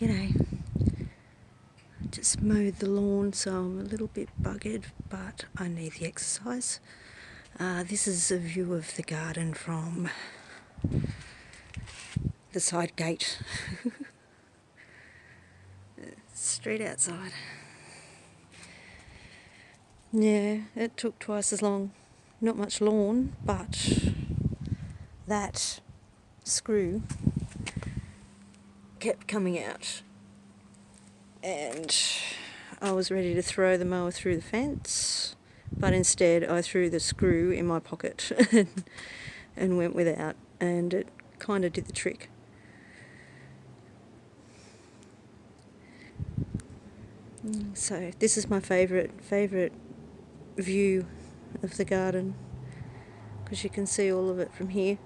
G'day. Just mowed the lawn, so I'm a little bit buggered, but I need the exercise. This is a view of the garden from the side gate. Straight outside. Yeah, it took twice as long. Not much lawn, but that screw kept coming out. And I was ready to throw the mower through the fence, but instead I threw the screw in my pocket and went without, and it kind of did the trick. So this is my favourite view of the garden, because you can see all of it from here,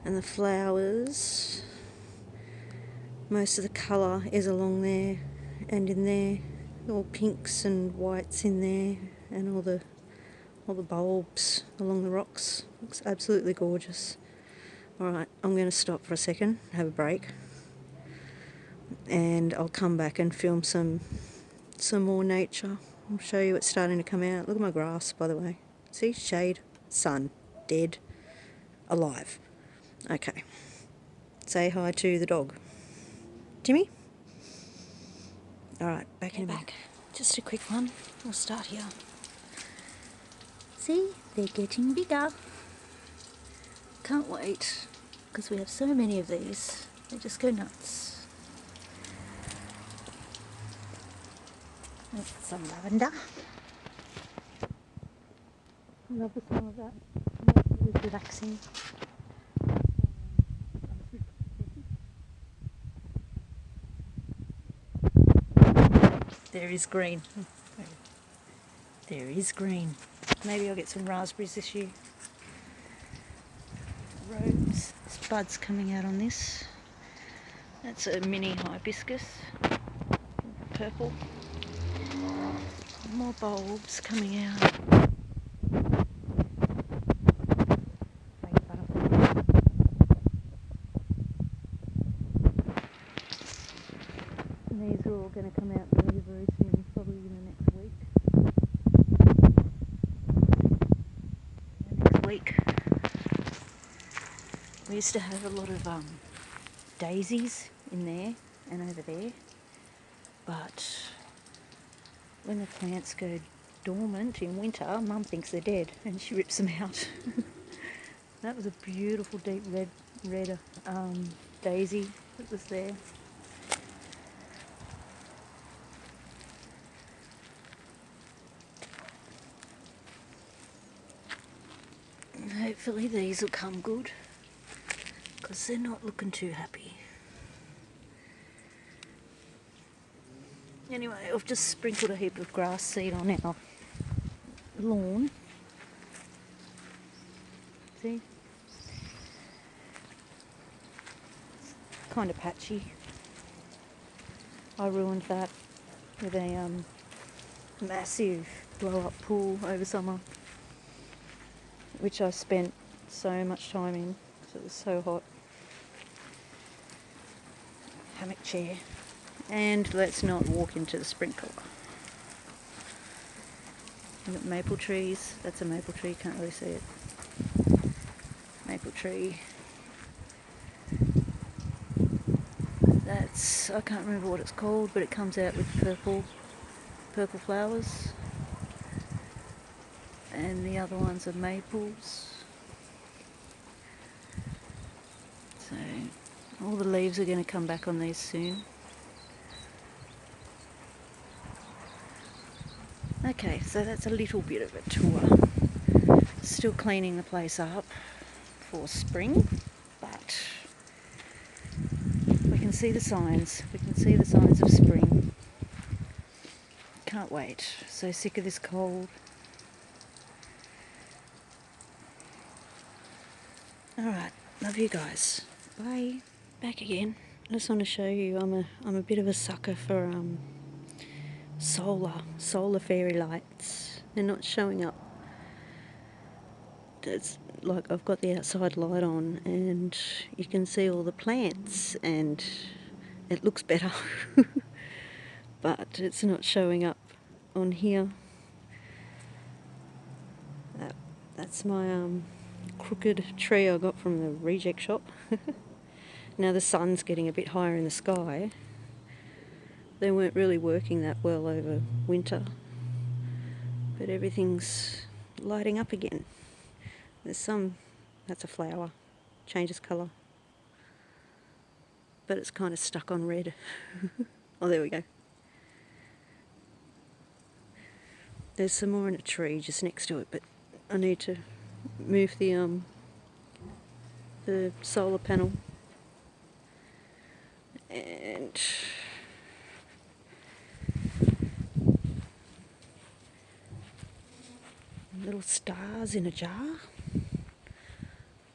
and the flowers, most of the colour is along there and in there, all pinks and whites in there, and all the bulbs along the rocks. Looks absolutely gorgeous. Alright, I'm going to stop for a second, have a break, and I'll come back and film some more nature. I'll show you it's starting to come out. Look at my grass, by the way. See? Shade, sun, dead, alive. Okay. Say hi to the dog. Jimmy? Alright, back in a minute. Just a quick one. We'll start here. See? They're getting bigger. Can't wait, because we have so many of these. They just go nuts. That's some lavender. I love the smell of that. It's relaxing. There is green. There is green. Maybe I'll get some raspberries this year. Rose. There's buds coming out on this. That's a mini hibiscus. Purple. More bulbs coming out. And these are all going to come out very, very soon, probably in the next week. We used to have a lot of daisies in there and over there, but when the plants go dormant in winter, Mum thinks they're dead and she rips them out. That was a beautiful deep red daisy that was there. Hopefully these will come good, because they're not looking too happy. Anyway, I've just sprinkled a heap of grass seed on our lawn. See? It's kind of patchy. I ruined that with a massive blow-up pool over summer, which I spent so much time in, so it was so hot. Hammock chair. And let's not walk into the sprinkler. We've got maple trees. That's a maple tree, can't really see it. Maple tree. That's, I can't remember what it's called, but it comes out with purple flowers. And the other ones are maples. So all the leaves are going to come back on these soon. Okay, so that's a little bit of a tour. Still cleaning the place up for spring, but we can see the signs. We can see the signs of spring. Can't wait. So sick of this cold. Alright, love you guys. Bye. Back again. I just want to show you I'm a bit of a sucker for solar fairy lights. They're not showing up. It's like I've got the outside light on and you can see all the plants and it looks better. But it's not showing up on here. That's my crooked tree I got from the reject shop. Now the sun's getting a bit higher in the sky. They weren't really working that well over winter, but everything's lighting up again. There's some, that's a flower, changes colour, but it's kind of stuck on red. Oh, there we go. There's some more in a tree just next to it, but I need to move the solar panel. And little stars in a jar.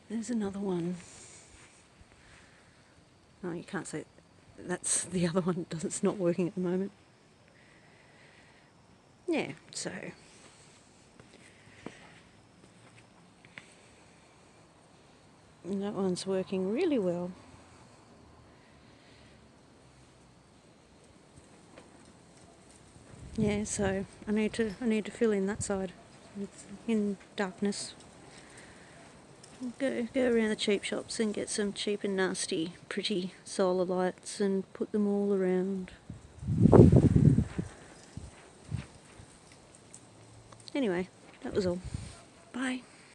There's another one. Oh, you can't see it. That's the other one. It's not working at the moment. Yeah, so and that one's working really well. Yeah, so I need to fill in that side. It's in darkness. Go around the cheap shops and get some cheap and nasty pretty solar lights and put them all around. Anyway, that was all. Bye.